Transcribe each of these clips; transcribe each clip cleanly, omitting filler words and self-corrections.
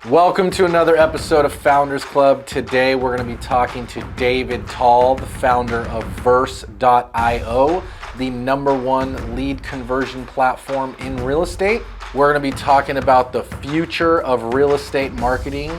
Welcome to another episode of Founders Club. Today we're going to be talking to David Tal, the founder of Verse.io, the #1 lead conversion platform in real estate. We're going to be talking about the future of real estate marketing,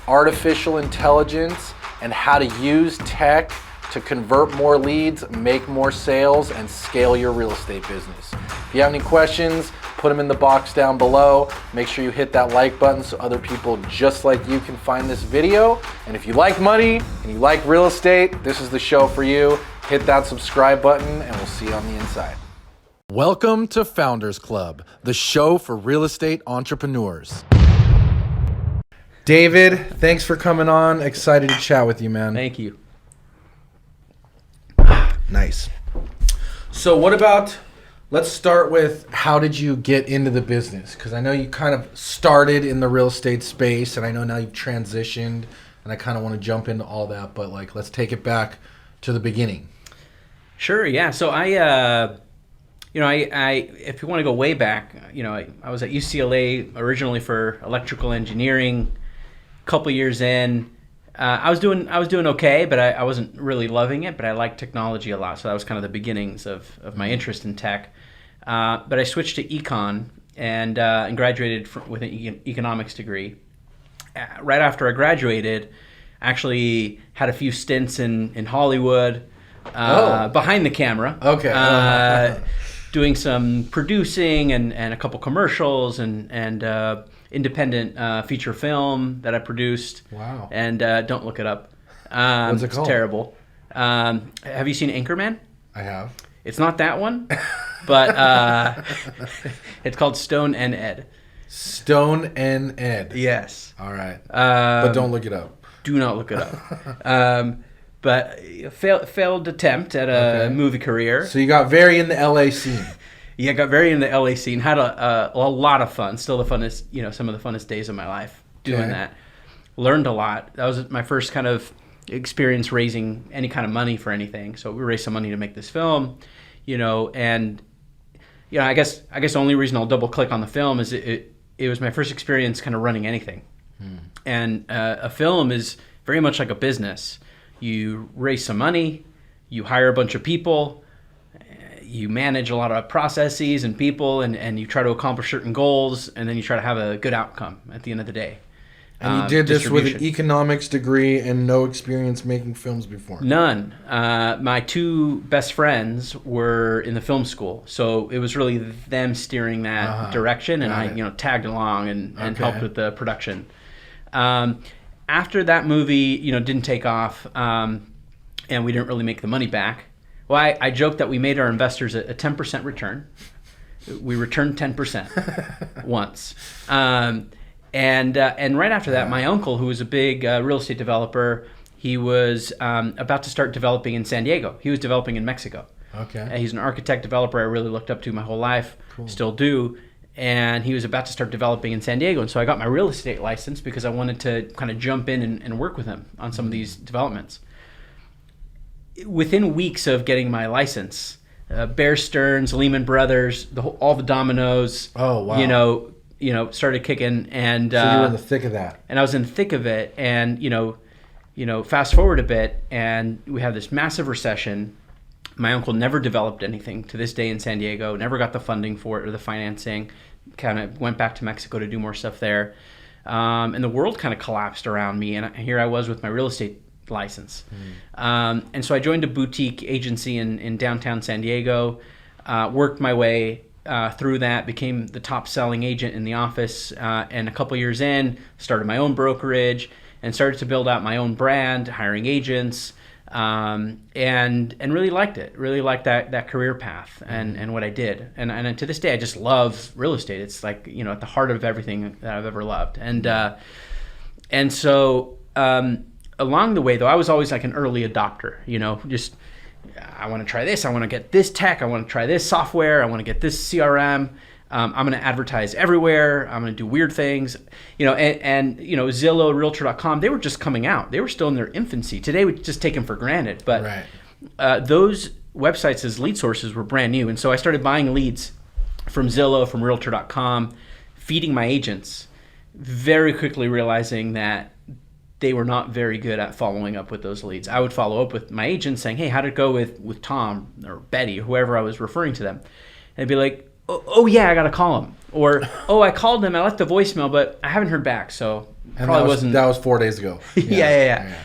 artificial intelligence, and how to use tech to convert more leads, make more sales, and scale your real estate business. If you have any questions, put them in the box down below. Make sure you hit that like button so other people just like you can find this video. And if you like money and you like real estate, this is the show for you. Hit that subscribe button and we'll see you on the inside. Welcome to Founders Club, the show for real estate entrepreneurs. David, thanks for coming on. Excited to chat with you, man. Thank you. Nice. So let's start with, how did you get into the business? Because I know you kind of started in the real estate space, and I know now you've transitioned, and I kind of want to jump into all that, but let's take it back to the beginning. Sure, yeah. So I if you want to go way back, I was at UCLA originally for electrical engineering. A couple years in, I was doing okay, but I wasn't really loving it. But I liked technology a lot, so that was kind of the beginnings of my interest in tech. But I switched to econ and graduated with an economics degree. Right after I graduated, actually had a few stints in Hollywood behind the camera. Okay. Doing some producing and a couple commercials and independent feature film that I produced. Wow. And don't look it up. What's it called? It's terrible. Have you seen Anchorman? I have. It's not that one, but it's called Stone and Ed. Stone and Ed. Yes. All right. But don't look it up. Do not look it up. But failed attempt at a movie career. So you got very in the LA scene. Yeah, got very in the LA scene. Had a lot of fun. Still the funnest, some of the funnest days of my life doing that. Learned a lot. That was my first kind of experience raising any kind of money for anything. So we raised some money to make this film, and I guess the only reason I'll double click on the film is it was my first experience kind of running anything. And a film is very much like a business. You raise some money, you hire a bunch of people, you manage a lot of processes and people, and you try to accomplish certain goals, and then you try to have a good outcome at the end of the day. And you did this with an economics degree and no experience making films before? None. My two best friends were in the film school, so it was really them steering that direction, and I tagged along and helped with the production. After that movie, didn't take off, and we didn't really make the money back. Well, I joked that we made our investors a 10% return. We returned 10% once. And right after that, my uncle, who was a big real estate developer, he was about to start developing in San Diego. He was developing in Mexico. Okay. He's an architect developer I really looked up to my whole life, Cool. Still do. And he was about to start developing in San Diego. And so I got my real estate license because I wanted to kind of jump in and work with him on some of these developments. Within weeks of getting my license, Bear Stearns, Lehman Brothers, all the dominoes, oh, wow. Started kicking. And so you were in the thick of that. And I was in the thick of it. And, fast forward a bit, and we have this massive recession. My uncle never developed anything to this day in San Diego, never got the funding for it or the financing, kind of went back to Mexico to do more stuff there. And the world kind of collapsed around me, and here I was with my real estate license. And so I joined a boutique agency in downtown San Diego, worked my way through that, became the top selling agent in the office, and a couple years in, started my own brokerage and started to build out my own brand, hiring agents, and really liked it. Really liked that career path and what I did. And to this day, I just love real estate. It's like, at the heart of everything that I've ever loved. And so along the way, though, I was always like an early adopter, just I want to try this. I want to get this tech. I want to try this software. I want to get this CRM. I'm going to advertise everywhere. I'm going to do weird things, and Zillow, Realtor.com, they were just coming out. They were still in their infancy. Today we just take them for granted, but those websites as lead sources were brand new. And so I started buying leads from Zillow, from Realtor.com, feeding my agents, very quickly realizing that they were not very good at following up with those leads. I would follow up with my agent saying, hey, how'd it go with Tom or Betty or whoever I was referring to them? And they'd be like, oh yeah, I got to call him. Or, oh, I called him, I left a voicemail, but I haven't heard back, so and probably wasn't. That was 4 days ago. Yeah.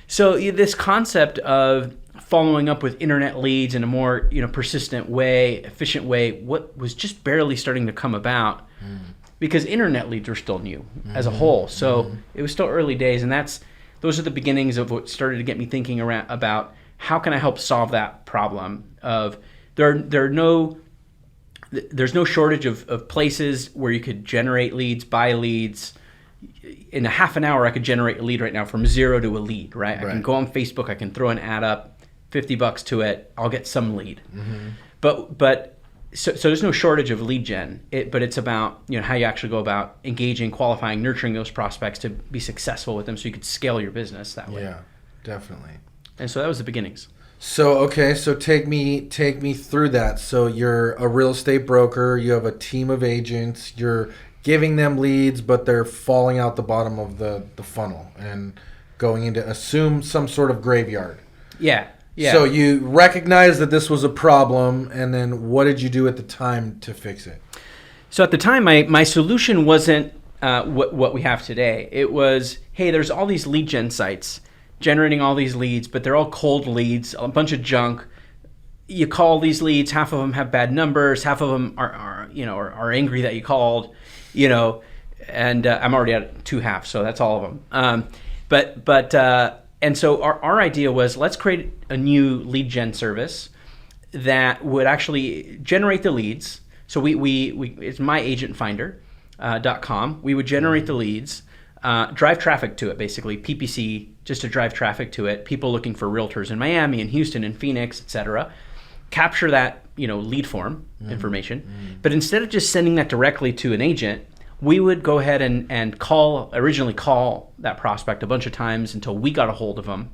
So this concept of following up with internet leads in a more persistent way, efficient way, what was just barely starting to come about. Because internet leads were still new as a whole. So it was still early days, and those are the beginnings of what started to get me thinking about how can I help solve that problem of there's no shortage of places where you could generate leads, buy leads. In a half an hour, I could generate a lead right now from 0 to a lead, right? I can go on Facebook, I can throw an ad up, $50 to it, I'll get some lead. But So there's no shortage of lead gen, but it's about how you actually go about engaging, qualifying, nurturing those prospects to be successful with them, so you could scale your business that way. Yeah, definitely. And so that was the beginnings. So take me through that. So you're a real estate broker. You have a team of agents. You're giving them leads, but they're falling out the bottom of the funnel and going into assume some sort of graveyard. Yeah. So you recognized that this was a problem, and then what did you do at the time to fix it? So at the time, my solution wasn't what we have today. It was, hey, there's all these lead gen sites generating all these leads, but they're all cold leads, a bunch of junk. You call these leads, half of them have bad numbers, half of them are angry that you called, and I'm already at 2 halves, so that's all of them. And so our idea was, let's create a new lead gen service that would actually generate the leads. So we it's myagentfinder.com. We would generate the leads, drive traffic to it, basically PPC, just to drive traffic to it. People looking for realtors in Miami and Houston and Phoenix, etc. Capture that lead form information, but instead of just sending that directly to an agent, we would go ahead and originally call that prospect a bunch of times until we got a hold of them.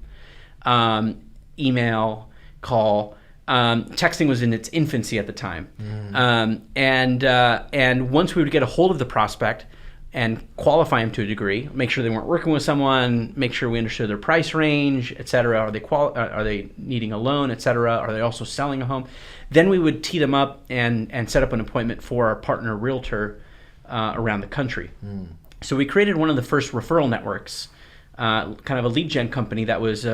Email, call, texting was in its infancy at the time. And once we would get a hold of the prospect and qualify them to a degree, make sure they weren't working with someone, make sure we understood their price range, et cetera. Are they needing a loan, et cetera? Are they also selling a home? Then we would tee them up and set up an appointment for our partner realtor around the country. So we created one of the first referral networks, kind of a lead gen company that was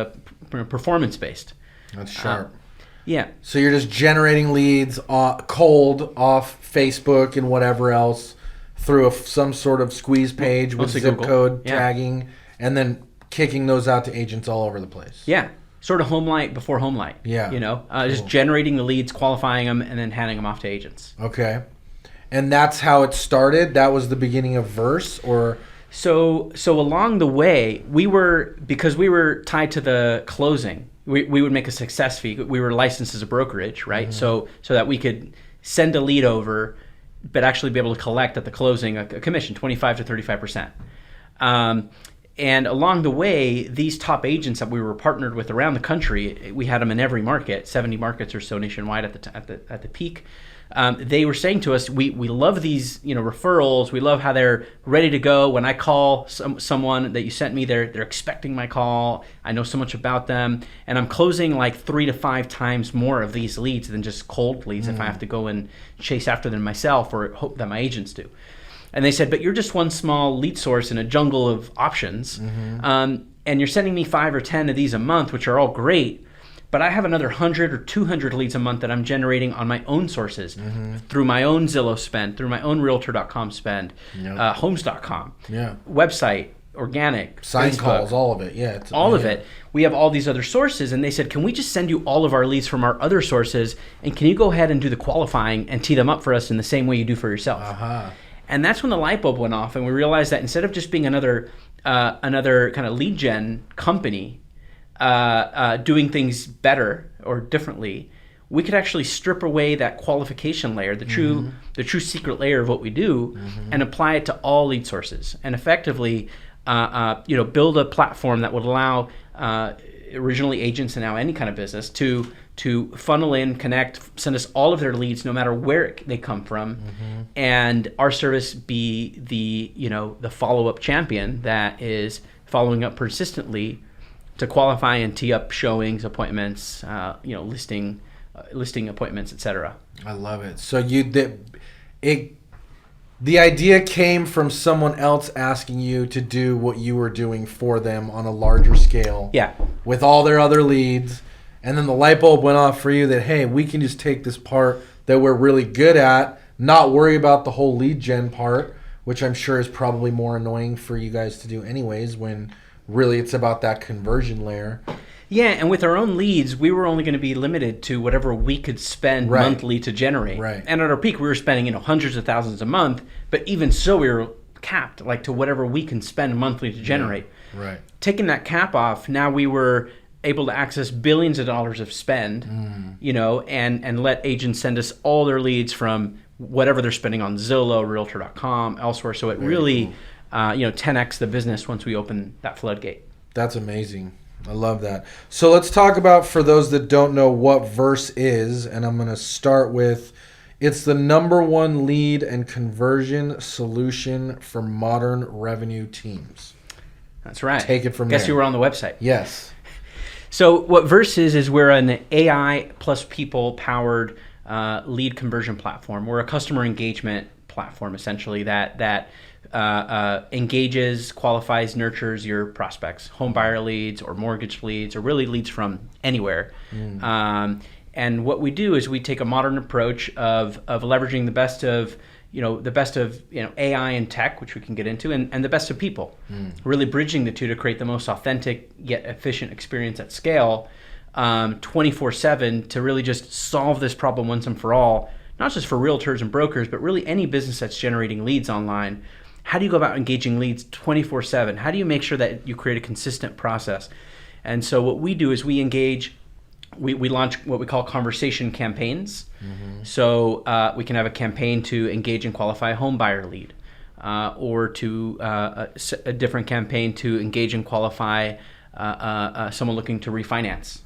performance-based. That's sharp. Yeah. So you're just generating leads cold off Facebook and whatever else through some sort of squeeze page with zip code tagging, and then kicking those out to agents all over the place. Yeah. Sort of home light before home light. Yeah. Just generating the leads, qualifying them, and then handing them off to agents. Okay. And that's how it started? That was the beginning of Verse, or? So along the way, because we were tied to the closing, we would make a success fee. We were licensed as a brokerage, right? So that we could send a lead over, but actually be able to collect at the closing a commission, 25 to 35%. And along the way, these top agents that we were partnered with around the country, we had them in every market, 70 markets or so nationwide at the peak. They were saying to us, we love these referrals. We love how they're ready to go. When I call someone that you sent me, they're expecting my call. I know so much about them, and I'm closing like 3 to 5 times more of these leads than just cold leads if I have to go and chase after them myself or hope that my agents do. And they said, but you're just one small lead source in a jungle of options, and you're sending me 5 or 10 of these a month, which are all great. But I have another 100 or 200 leads a month that I'm generating on my own sources, through my own Zillow spend, through my own Realtor.com spend, Homes.com, website, organic, sign Facebook, calls, all of it. Yeah, all of it. We have all these other sources, and they said, can we just send you all of our leads from our other sources, and can you go ahead and do the qualifying and tee them up for us in the same way you do for yourself? And that's when the light bulb went off, and we realized that instead of just being another kind of lead gen company, doing things better or differently, we could actually strip away that qualification layer, the true secret layer of what we do, and apply it to all lead sources, and effectively, build a platform that would allow originally agents and now any kind of business, to funnel in, connect, send us all of their leads, no matter where they come from, and our service be the follow-up champion that is following up persistently to qualify and tee up showings, appointments, listing appointments, etc. I love it. So the idea came from someone else asking you to do what you were doing for them on a larger scale. Yeah. With all their other leads. And then the light bulb went off for you that, hey, we can just take this part that we're really good at, not worry about the whole lead gen part, which I'm sure is probably more annoying for you guys to do anyways, when really it's about that conversion layer. Yeah, and with our own leads, we were only going to be limited to whatever we could spend monthly to generate. Right. And at our peak, we were spending hundreds of thousands a month, but even so, we were capped to whatever we can spend monthly to generate. Right. Taking that cap off, now we were able to access billions of dollars of spend, and let agents send us all their leads from whatever they're spending on Zillow, Realtor.com, elsewhere. So it really, 10x the business once we open that floodgate. That's amazing. I love that. So let's talk about, for those that don't know, what Verse is. And I'm going to start with, it's the #1 lead and conversion solution for modern revenue teams. That's right. Take it from there. Guess you were on the website. Yes. So what Verse is we're an AI plus people powered lead conversion platform. We're a customer engagement platform, essentially, that engages, qualifies, nurtures your prospects, home buyer leads or mortgage leads, or really leads from anywhere. And what we do is we take a modern approach of leveraging the best of AI and tech, which we can get into, and the best of people, really bridging the two to create the most authentic yet efficient experience at scale, 24/7, to really just solve this problem once and for all, not just for realtors and brokers, but really any business that's generating leads online. How do you go about engaging leads 24/7? How do you make sure that you create a consistent process? And so what we do is we engage, we launch what we call conversation campaigns. So we can have a campaign to engage and qualify a home buyer lead, or to a different campaign to engage and qualify someone looking to refinance.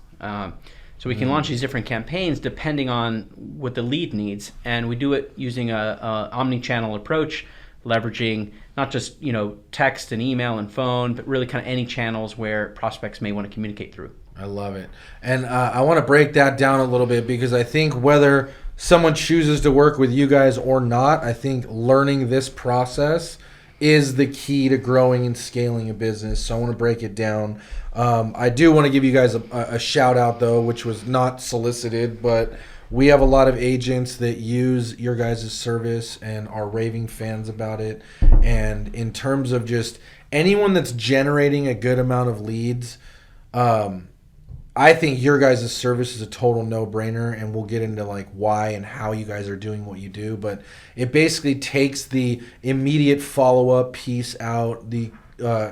So we can launch these different campaigns depending on what the lead needs, and we do it using a omni-channel approach, leveraging not just text and email and phone, but really kind of any channels where prospects may want to communicate through. I love it. And I want to break that down a little bit, because I think whether someone chooses to work with you guys or not, I think learning this process is the key to growing and scaling a business. So I want to break it down. I do want to give you guys a shout out, though, which was not solicited, but we have a lot of agents that use your guys' service and are raving fans about it. And in terms of just anyone that's generating a good amount of leads, I think your guys' service is a total no-brainer, and we'll get into why and how you guys are doing what you do. But it basically takes the immediate follow-up piece out, the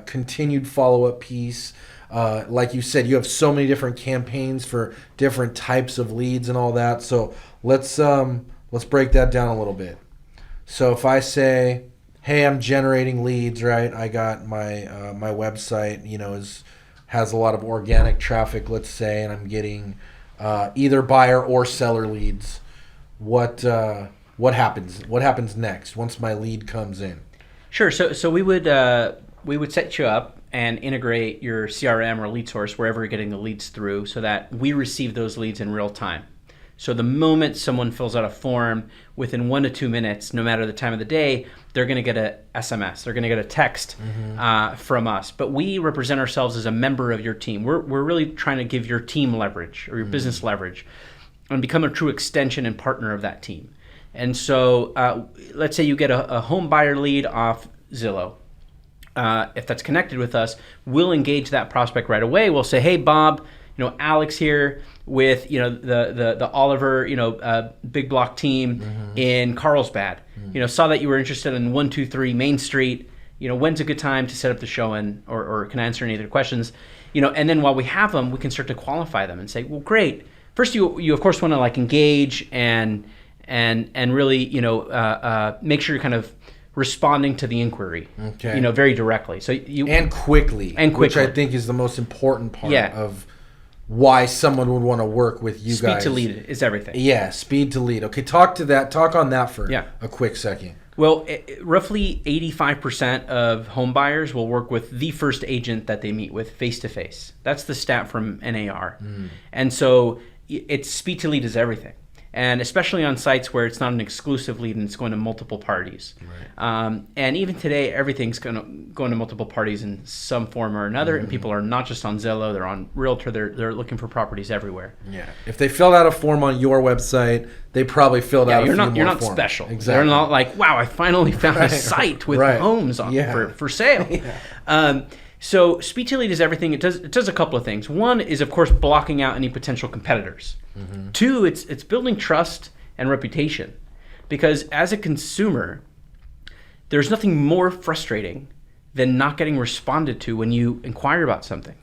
continued follow-up piece. Like you said, you have so many different campaigns for different types of leads and all that. So let's break that down a little bit. So if I say, hey, I'm generating leads, right? I got my website, has a lot of organic traffic, let's say, and I'm getting either buyer or seller leads. What happens? What happens next once my lead comes in? Sure. So we would set you up and integrate your CRM or lead source wherever you're getting the leads through, so that we receive those leads in real time. So the moment someone fills out a form, within 1 to 2 minutes, no matter the time of the day, they're going to get a SMS. They're going to get a text from us. But we represent ourselves as a member of your team. We're really trying to give your team leverage, or your business leverage, and become a true extension and partner of that team. And so let's say you get a home buyer lead off Zillow. If that's connected with us, we'll engage that prospect right away. We'll say, hey, Bob, Alex here with the Oliver big block team in Carlsbad. Saw that you were interested in 123 Main Street. When's a good time to set up the showing, or can I answer any of their questions? And then while we have them, we can start to qualify them and say, well, great. First, you of course want to engage and really make sure you're kind of responding to the inquiry, very directly. So you and quickly, which I think is the most important part why someone would want to work with you Speed guys. to lead is everything. Yeah, speed to lead. Okay, talk on that for Yeah. a quick second. Well, roughly 85% of home buyers will work with the first agent that they meet with face-to-face. That's the stat from NAR. And so it's speed to lead is everything. And especially on sites where it's not an exclusive lead and it's going to multiple parties. Right. And even today, everything's going to multiple parties in some form or another. And people are not just on Zillow, they're on Realtor, they're looking for properties everywhere. Yeah. If they filled out a form on your website, they probably filled out a few more You're not forms. special. Exactly. They're not like, wow, I finally found a site with homes on for sale. So speed to lead is everything. It does a couple of things. One is, of course, blocking out any potential competitors. Two, it's building trust and reputation. Because as a consumer, there's nothing more frustrating than not getting responded to when you inquire about something.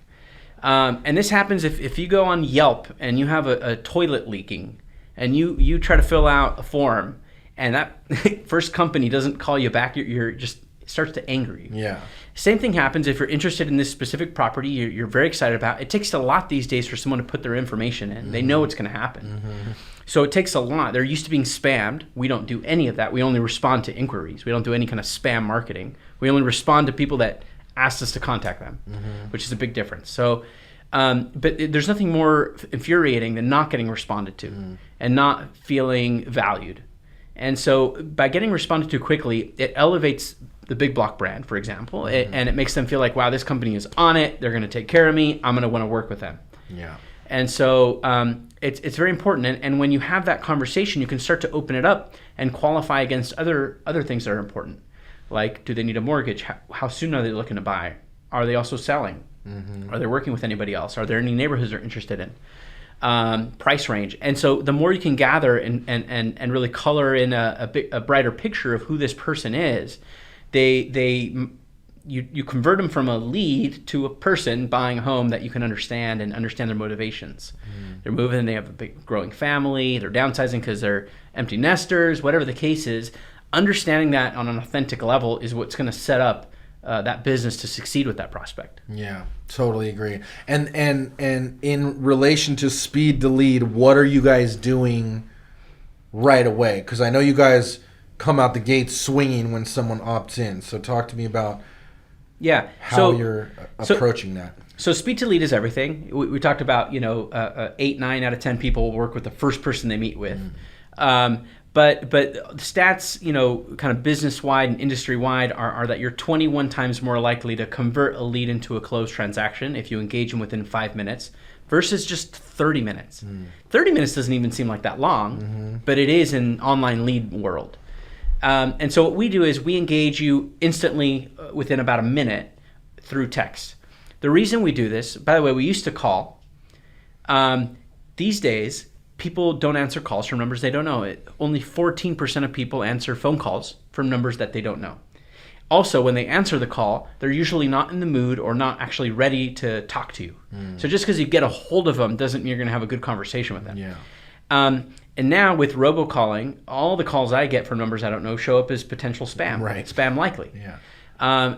And this happens if you go on Yelp and you have a toilet leaking and you try to fill out a form and that first company doesn't call you back, you're just it starts to anger you. Yeah. Same thing happens if you're interested in this specific property you're very excited about. It takes a lot these days for someone to put their information in. They know it's going to happen. So it takes a lot. They're used to being spammed. We don't do any of that. We only respond to inquiries. We don't do any kind of spam marketing. We only respond to people that asked us to contact them, which is a big difference. So, but there's nothing more infuriating than not getting responded to and not feeling valued. And so by getting responded to quickly, it elevates the big block brand, for example, and it makes them feel like, wow, this company is on it. They're going to take care of me. I'm going to want to work with them. Yeah. And so it's very important. And when you have that conversation, you can start to open it up and qualify against other things that are important. Like, do they need a mortgage? How soon are they looking to buy? Are they also selling? Are they working with anybody else? Are there any neighborhoods they're interested in? Price range. And so the more you can gather and really color in a brighter picture of who this person is, you convert them from a lead to a person buying a home that you can understand their motivations. They're moving, they have a big growing family, they're downsizing because they're empty nesters, whatever the case is. Understanding that on an authentic level is what's going to set up that business to succeed with that prospect. Yeah, totally agree. And in relation to speed to lead, what are you guys doing right away? Because I know you guys come out the gate swinging when someone opts in. So talk to me about how you're approaching that. So speed to lead is everything. We talked about 8, 9 out of 10 people will work with the first person they meet with. But the stats, kind of business-wide and industry-wide are that you're 21 times more likely to convert a lead into a closed transaction if you engage them within 5 minutes versus just 30 minutes. 30 minutes doesn't even seem like that long, but it is in online lead world. And so what we do is we engage you instantly within about a minute through text. The reason we do this, by the way, we used to call. These days, people don't answer calls from numbers they don't know. Only 14% of people answer phone calls from numbers that they don't know. Also, when they answer the call, they're usually not in the mood or not actually ready to talk to you. So just because you get a hold of them doesn't mean you're going to have a good conversation with them. Yeah. And now with robocalling, all the calls I get from numbers I don't know show up as potential spam. Right. Spam likely. Yeah.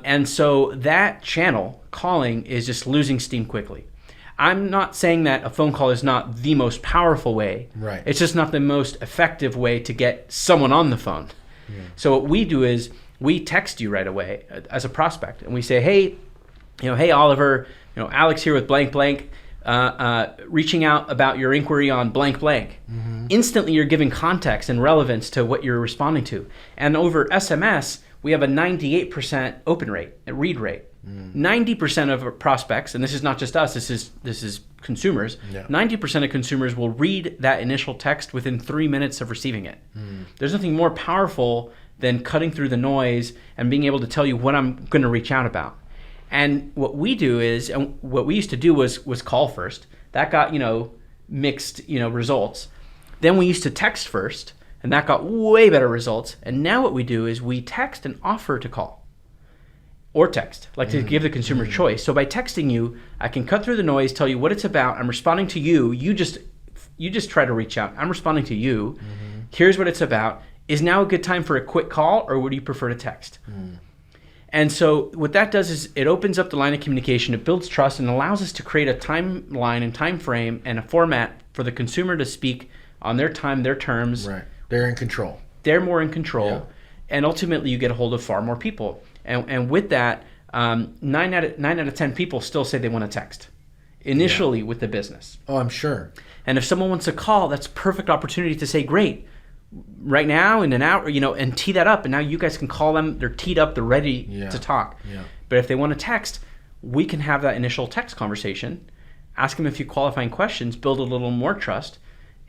And so that channel, calling, is just losing steam quickly. I'm not saying that a phone call is not the most powerful way. Right. It's just not the most effective way to get someone on the phone. Yeah. So what we do is we text you right away as a prospect, and we say, hey, hey Oliver, Alex here with blank blank, reaching out about your inquiry on blank blank. Instantly, you're giving context and relevance to what you're responding to. And over SMS, we have a 98% open rate, a read rate. 90% of our prospects, and this is not just us, this is consumers, 90% of consumers will read that initial text within 3 minutes of receiving it. There's nothing more powerful than cutting through the noise and being able to tell you what I'm going to reach out about. And what we do is, and what we used to do was call first. That got, mixed, results. Then we used to text first, and that got way better results. And now what we do is we text and offer to call. Or text, to give the consumer choice. So by texting you, I can cut through the noise, tell you what it's about. I'm responding to you. You just try to reach out. I'm responding to you. Here's what it's about. Is now a good time for a quick call, or would you prefer to text? And so what that does is it opens up the line of communication, it builds trust, and allows us to create a timeline and time frame and a format for the consumer to speak on their time, their terms. Right. They're in control. They're more in control. Yeah. And ultimately you get a hold of far more people. And with that, 9 out of 10 people still say they want to text initially with the business. Oh, I'm sure. And if someone wants to call, that's a perfect opportunity to say, great, right now in an hour, and tee that up. And now you guys can call them. They're teed up. They're ready to talk. Yeah. But if they want to text, we can have that initial text conversation, ask them a few qualifying questions, build a little more trust.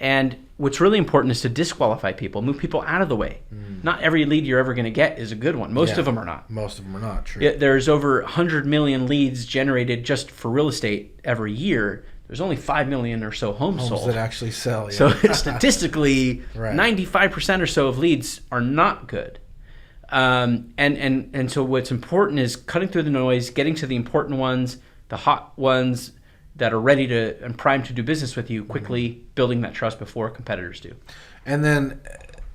And what's really important is to disqualify people, move people out of the way. Not every lead you're ever going to get is a good one. Most of them are not. Most of them are not, true. There's over 100 million leads generated just for real estate every year. There's only 5 million or so homes sold that actually sell. Yeah. So statistically, Right. 95% or so of leads are not good. And so what's important is cutting through the noise, getting to the important ones, the hot ones that are ready to and primed to do business with you quickly, building that trust before competitors do. And then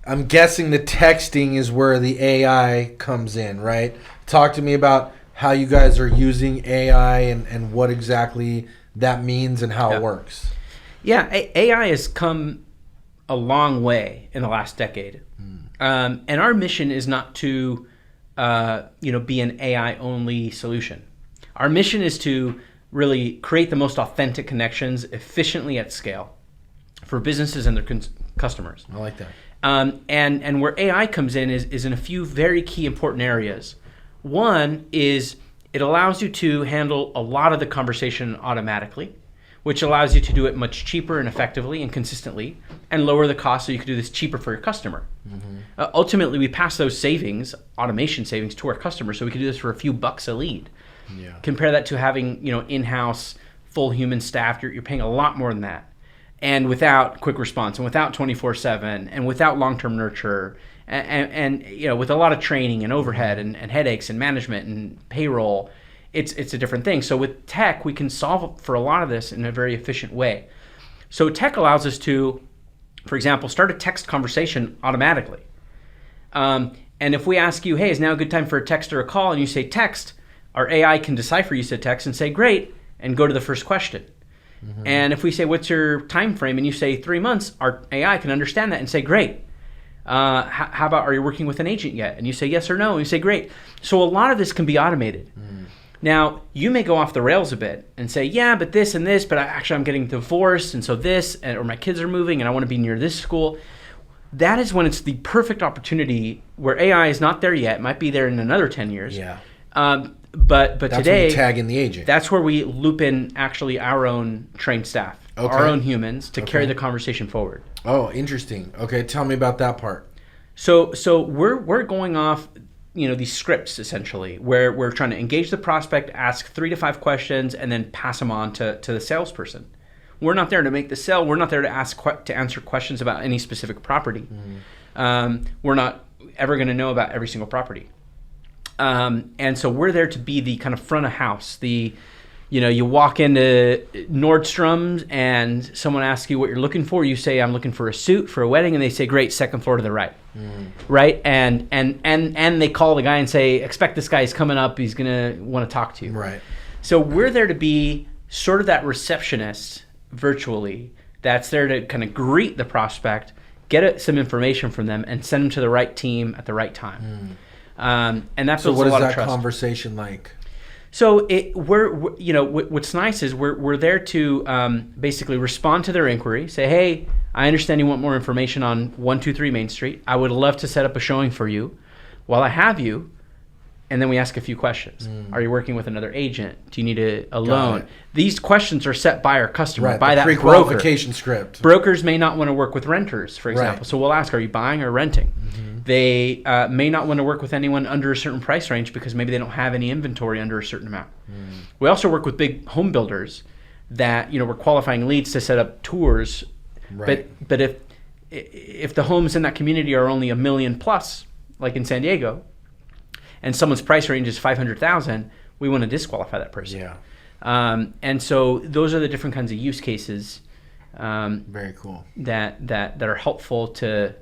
I'm guessing the texting is where the AI comes in, right? Talk to me about how you guys are using AI and what exactly that means and how it works. Yeah, AI has come a long way in the last decade. And our mission is not to be an AI-only solution. Our mission is to really create the most authentic connections efficiently at scale for businesses and their customers. I like that. And where AI comes in is in a few very key important areas. One is it allows you to handle a lot of the conversation automatically, which allows you to do it much cheaper and effectively and consistently and lower the cost so you can do this cheaper for your customer. Ultimately, we pass those savings, automation savings, to our customers so we can do this for a few bucks a lead. Yeah. Compare that to having in-house full human staff. You're paying a lot more than that, and without quick response, and without 24/7, and without long-term nurture, and with a lot of training and overhead and headaches and management and payroll. It's a different thing. So with tech, we can solve for a lot of this in a very efficient way. So tech allows us to, for example, start a text conversation automatically. And if we ask you, hey, is now a good time for a text or a call, and you say text, our AI can decipher you said text and say, great, and go to the first question. And if we say, what's your time frame, and you say 3 months, our AI can understand that and say, great. How about, are you working with an agent yet? And you say yes or no, and you say, great. So a lot of this can be automated. Now, you may go off the rails a bit and say, yeah, but this and this, but I'm getting divorced, and so this, or my kids are moving, and I want to be near this school. That is when it's the perfect opportunity where AI is not there yet. It might be there in another 10 years. Yeah. But That's today, when you tag in the agent. that's where we loop in actually our own trained staff, our own humans to carry the conversation forward. Oh, interesting. Okay, tell me about that part. So we're going off, these scripts essentially, where we're trying to engage the prospect, ask 3 to 5 questions, and then pass them on to the salesperson. We're not there to make the sale. We're not there to answer questions about any specific property. We're not ever going to know about every single property. And so we're there to be the kind of front of house. You walk into Nordstrom's and someone asks you what you're looking for. You say, I'm looking for a suit for a wedding. And they say, great, second floor to the right. Right? And they call the guy and say, expect this guy is coming up. He's going to want to talk to you. Right. So we're there to be sort of that receptionist virtually that's there to kind of greet the prospect, get some information from them, and send them to the right team at the right time. And that builds a lot of trust. So what is that conversation like? So what's nice is we're there to basically respond to their inquiry. Say, hey, I understand you want more information on 123 Main Street. I would love to set up a showing for you. While I have you, and then we ask a few questions. Are you working with another agent? Do you need a loan? These questions are set by our customer, by that broker. Pre-qualification script. Brokers may not want to work with renters, for example. Right. So we'll ask, are you buying or renting? They may not want to work with anyone under a certain price range because maybe they don't have any inventory under a certain amount. We also work with big home builders that we're qualifying leads to set up tours. Right. But if the homes in that community are only $1 million plus, like in San Diego, and someone's price range is $500,000, we want to disqualify that person. Yeah. And so those are the different kinds of use cases. Very cool. That are helpful to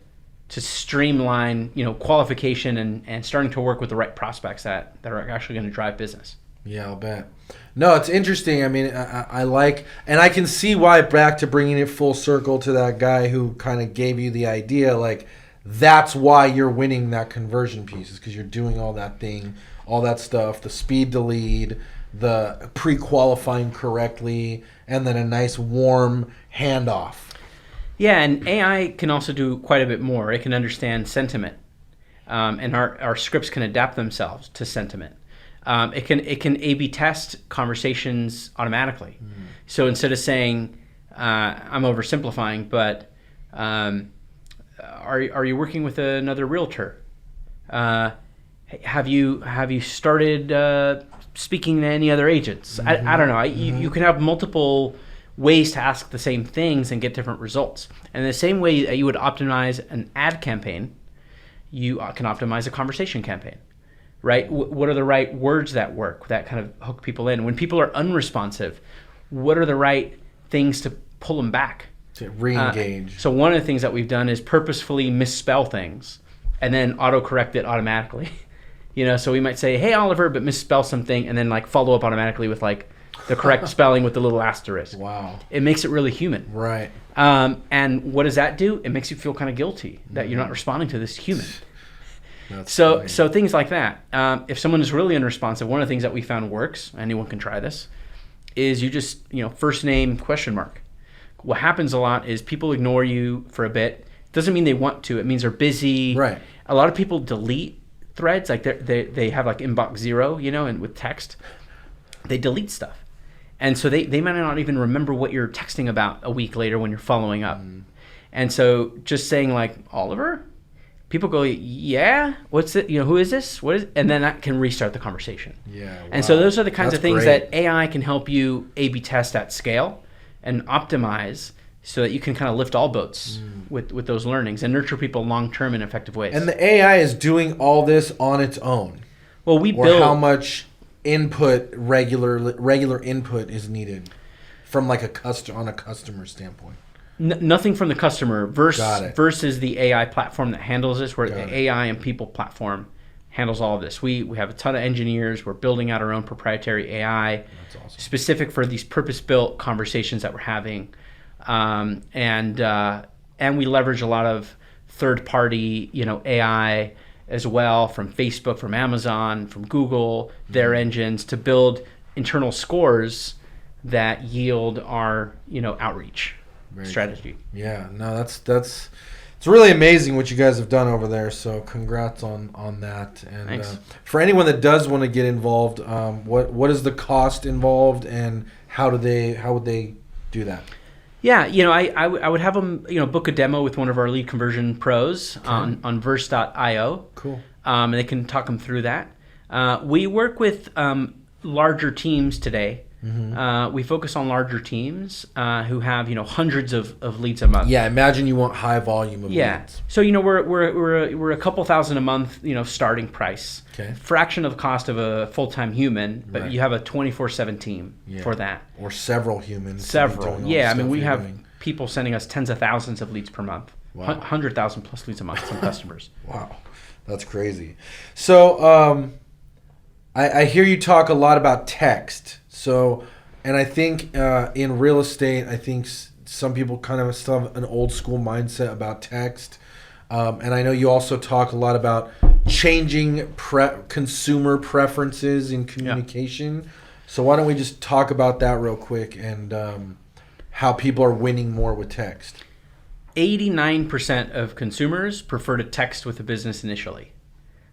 to streamline, qualification and starting to work with the right prospects that are actually going to drive business. Yeah, I'll bet. No, it's interesting. I mean, I like, and I can see why, back to bringing it full circle to that guy who kind of gave you the idea, like, that's why you're winning that conversion piece, is because you're doing all that stuff, the speed to lead, the pre-qualifying correctly, and then a nice warm handoff. Yeah, and AI can also do quite a bit more. It can understand sentiment, and our scripts can adapt themselves to sentiment. It can A/B test conversations automatically. So instead of saying, I'm oversimplifying, but are you working with another realtor? Have you started speaking to any other agents? I don't know. You can have multiple ways to ask the same things and get different results. And the same way that you would optimize an ad campaign, you can optimize a conversation campaign, right? What are the right words that work, that kind of hook people in? When people are unresponsive, what are the right things to pull them back? To re-engage. So one of the things that we've done is purposefully misspell things and then autocorrect it automatically. So we might say, hey, Oliver, but misspell something, and then like follow up automatically with like the correct spelling with the little asterisk. Wow. It makes it really human. Right. And what does that do? It makes you feel kind of guilty that you're not responding to this human. So things like that. If someone is really unresponsive, one of the things that we found works, anyone can try this, is you just, first name question mark. What happens a lot is people ignore you for a bit. Doesn't mean they want to. It means they're busy. Right. A lot of people delete threads, like they have like inbox 0, and with text, they delete stuff. And so they might not even remember what you're texting about a week later when you're following up. And so just saying like, Oliver, people go, yeah, what's it? Who is this? What is it? And then that can restart the conversation. Yeah. Wow. And so those are the kinds of things great. that AI can help you A/B test at scale and optimize so that you can kind of lift all boats with those learnings and nurture people long-term in effective ways. And the AI is doing all this on its own. Well, how much input, regular input is needed from like on a customer standpoint? Nothing from the customer. Verse is the AI platform that handles this, where the AI and people platform handles all of this. We have a ton of engineers. We're building out our own proprietary AI. That's awesome. Specific for these purpose-built conversations that we're having. And we leverage a lot of third-party, AI as well, from Facebook, from Amazon, from Google, their engines, to build internal scores that yield our, outreach strategy. Cool. Yeah, no, that's it's really amazing what you guys have done over there. So congrats on that. And Thanks. For anyone that does want to get involved, what is the cost involved, and how would they do that? Yeah, I would have them, book a demo with one of our lead conversion pros on verse.io. Cool. And they can talk them through that. We work with larger teams today. We focus on larger teams who have hundreds of leads a month. Yeah, imagine you want high volume of leads. So we're a couple thousand a month, starting price. Okay. Fraction of the cost of a full-time human, but Right. you have a 24/7 team for that. Or several humans. Several. Yeah, we have doing. people sending us tens of thousands of leads per month. Wow. 100,000 plus leads a month from customers. Wow, that's crazy. So I hear you talk a lot about text. So, and I think in real estate, I think some people kind of still have an old school mindset about text. And I know you also talk a lot about changing consumer preferences in communication. Yeah. So why don't we just talk about that real quick, and how people are winning more with text? 89% of consumers prefer to text with a business initially.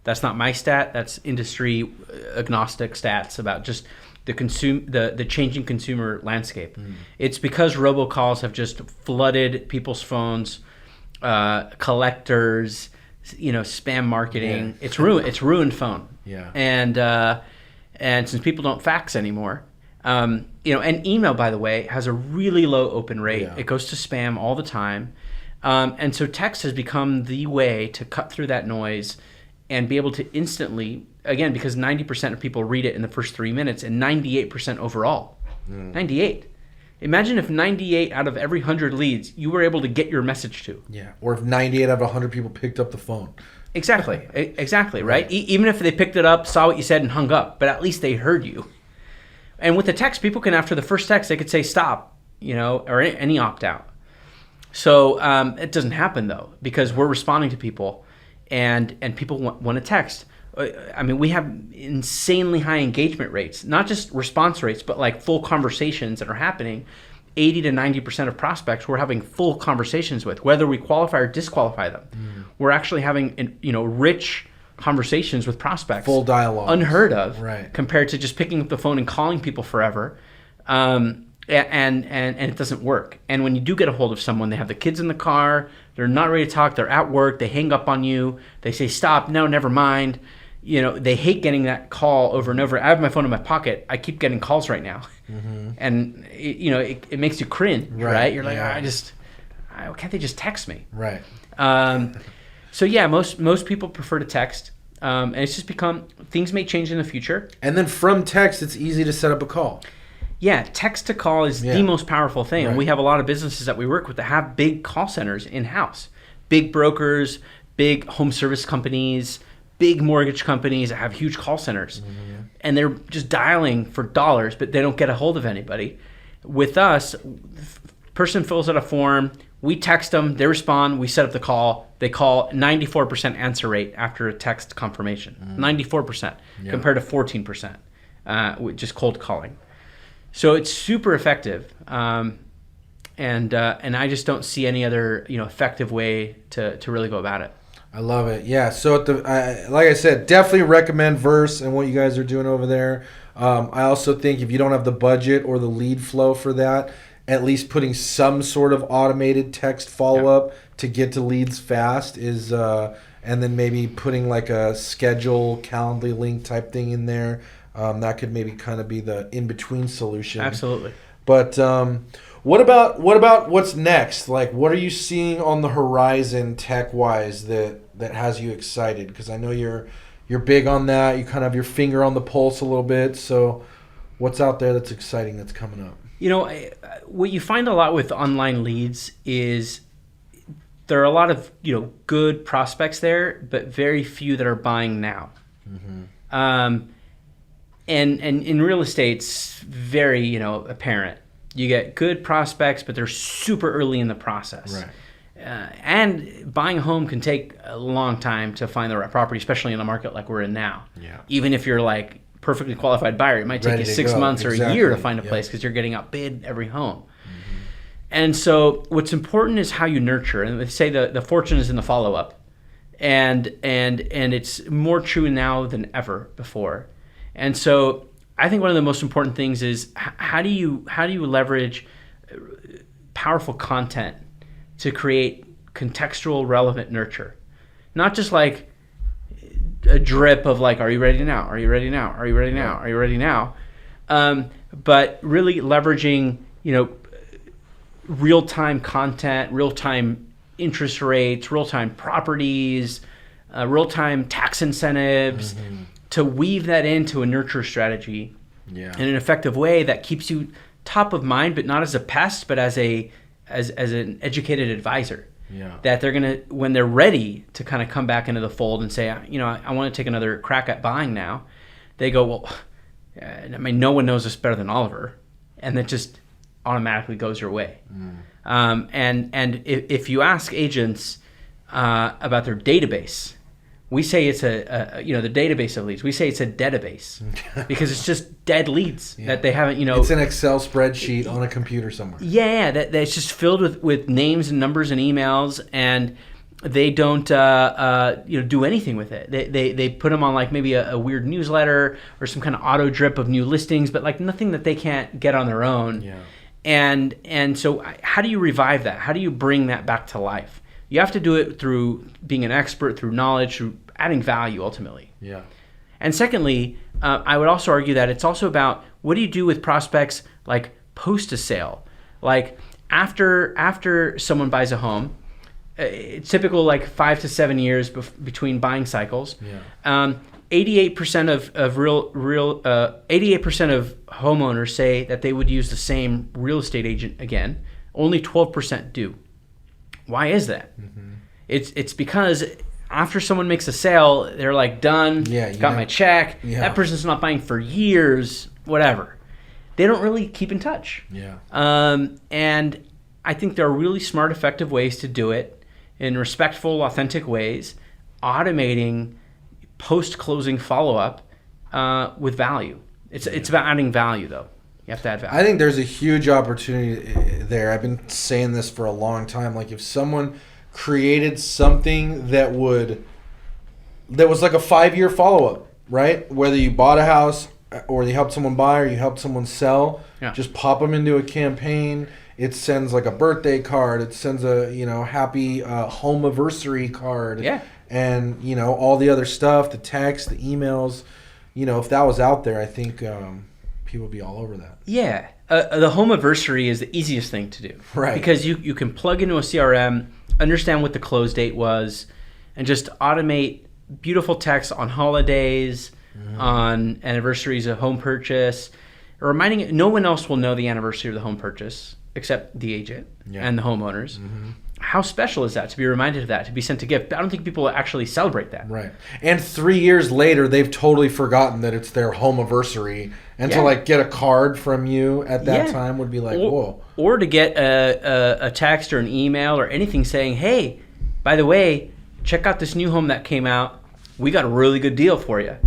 That's not my stat. That's industry agnostic stats about just the changing consumer landscape. It's because robocalls have just flooded people's phones, collectors, spam marketing. Yeah. It's ruined phone. Yeah. And since people don't fax anymore, and email, by the way, has a really low open rate. Yeah. It goes to spam all the time. And so text has become the way to cut through that noise and be able to instantly, again, because 90% of people read it in the first 3 minutes and 98% overall. 98. Imagine if 98 out of every 100 leads you were able to get your message to. Yeah. Or if 98 out of 100 people picked up the phone. Exactly. Exactly, right? Even if they picked it up, saw what you said, and hung up, but at least they heard you. And with the text, people can, after the first text, they could say stop, or any opt-out. So it doesn't happen, though, because we're responding to people, and people want to text. I mean, we have insanely high engagement rates, not just response rates, but like full conversations that are happening. 80 to 90% of prospects we're having full conversations with, whether we qualify or disqualify them. We're actually having, rich conversations with prospects. Full dialogue. Unheard of, right, compared to just picking up the phone and calling people forever. And it doesn't work. And when you do get a hold of someone, they have the kids in the car, they're not ready to talk, they're at work, they hang up on you, they say stop, no, never mind. They hate getting that call over and over. I have my phone in my pocket. I keep getting calls right now. And, it makes you cringe, right? You're like, why can't they just text me? Right. So, yeah, most people prefer to text. And it's just things may change in the future. And then from text, it's easy to set up a call. Yeah, text to call is the most powerful thing. Right. And we have a lot of businesses that we work with that have big call centers in-house. Big brokers, big home service companies, big mortgage companies that have huge call centers. And they're just dialing for dollars, but they don't get a hold of anybody. With us, person fills out a form, we text them, they respond, we set up the call. They call, 94% answer rate after a text confirmation. 94% compared to 14% with just cold calling. So it's super effective. And I just don't see any other effective way to really go about it. I love it. Yeah. So like I said, definitely recommend Verse and what you guys are doing over there. I also think if you don't have the budget or the lead flow for that, at least putting some sort of automated text follow-up to get to leads fast is, and then maybe putting like a schedule, Calendly link type thing in there. That could maybe kind of be the in-between solution. Absolutely. But what about what's next? Like, what are you seeing on the horizon tech-wise that has you excited? Because I know you're big on that. You kind of have your finger on the pulse a little bit. So what's out there that's exciting that's coming up? What you find a lot with online leads is there are a lot of good prospects there, but very few that are buying now. And in real estate, it's very apparent. You get good prospects, but they're super early in the process. Right. And buying a home can take a long time to find the right property, especially in a market like we're in now. Yeah. Even if you're like perfectly qualified buyer, it might take you 6 months or a year to find a place because you're getting outbid every home. And so what's important is how you nurture. And they say the fortune is in the follow-up. And it's more true now than ever before. And so I think one of the most important things is how do you leverage powerful content to create contextual relevant nurture? Not just like a drip of like, are you ready now? Are you ready now? Are you ready now? Are you ready now? But really leveraging, real-time content, real-time interest rates, real-time properties, real-time tax incentives, to weave that into a nurture strategy in an effective way that keeps you top of mind, but not as a pest, but as an educated advisor. Yeah. That they're gonna, when they're ready to kind of come back into the fold and say, I want to take another crack at buying now, they go, well, I mean, no one knows this better than Oliver, and that just automatically goes your way. And if you ask agents about their database, we say it's the database of leads. We say it's a database because it's just dead leads that they haven't, It's an Excel spreadsheet on a computer somewhere. Yeah, that's just filled with names and numbers and emails, and they don't do anything with it. They put them on like maybe a weird newsletter or some kind of auto drip of new listings, but like nothing that they can't get on their own. Yeah. And so how do you revive that? How do you bring that back to life? You have to do it through being an expert, through knowledge, through adding value ultimately. Yeah. And secondly, I would also argue that it's also about what do you do with prospects like post a sale? Like after someone buys a home, it's typical like 5 to 7 years between buying cycles. Yeah. 88% of 88% of homeowners say that they would use the same real estate agent again. Only 12% do. Why is that? It's because after someone makes a sale, they're like, done, got my check. That person's not buying for years, whatever. They don't really keep in touch. And I think there are really smart, effective ways to do it in respectful, authentic ways, automating post-closing follow-up with value. It's about adding value, though. You have to add value. I think there's a huge opportunity there. I've been saying this for a long time. Like if someone created something that was like a 5-year follow-up, right? Whether you bought a house or you helped someone buy or you helped someone sell, just pop them into a campaign. It sends like a birthday card. It sends a happy home-anniversary card. And all the other stuff, the text, the emails. If that was out there, I think people would be all over that. The home anniversary is the easiest thing to do, right? Because you can plug into a CRM, understand what the close date was, and just automate beautiful text on holidays, on anniversaries of home purchase, reminding it. No one else will know the anniversary of the home purchase except the agent and the homeowners. How special is that to be reminded of that, to be sent a gift? I don't think people actually celebrate that. Right. And 3 years later, they've totally forgotten that it's their home anniversary. And to like get a card from you at that time would be like, whoa. Or to get a text or an email or anything saying, hey, by the way, check out this new home that came out. We got a really good deal for you.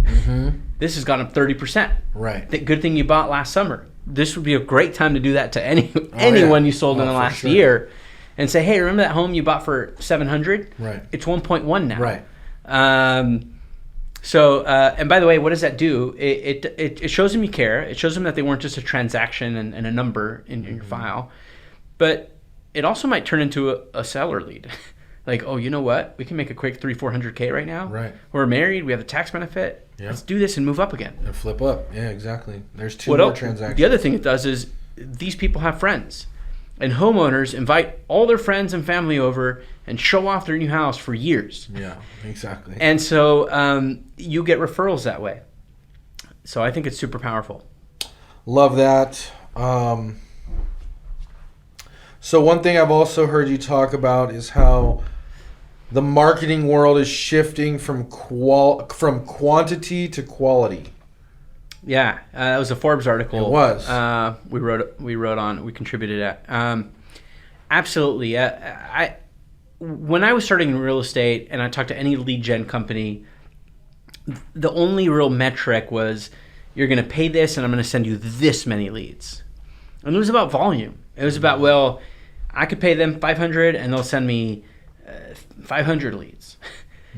This has gone up 30%. Right. The good thing you bought last summer. This would be a great time to do that to anyone you sold in the last year. And say, hey, remember that home you bought for $700? Right. It's 1.1 now. Right. So, and by the way, what does that do? It shows them you care. It shows them that they weren't just a transaction and a number in your file. But it also might turn into a seller lead. Like, oh, you know what? We can make a quick $300-400K right now. Right. We're married. We have the tax benefit. Let's do this and move up again. And flip up. Yeah, exactly. There's two more transactions. The other thing it does is these people have friends. And homeowners invite all their friends and family over and show off their new house for years. Yeah, exactly. And so you get referrals that way. So I think it's super powerful. Love that. So one thing I've also heard you talk about is how the marketing world is shifting from quantity to quality. Yeah, that was a Forbes article. It was. We contributed at. Absolutely. When I was starting in real estate and I talked to any lead gen company, the only real metric was you're going to pay this and I'm going to send you this many leads. And it was about volume. It was about, well, I could pay them $500 and they'll send me 500 leads.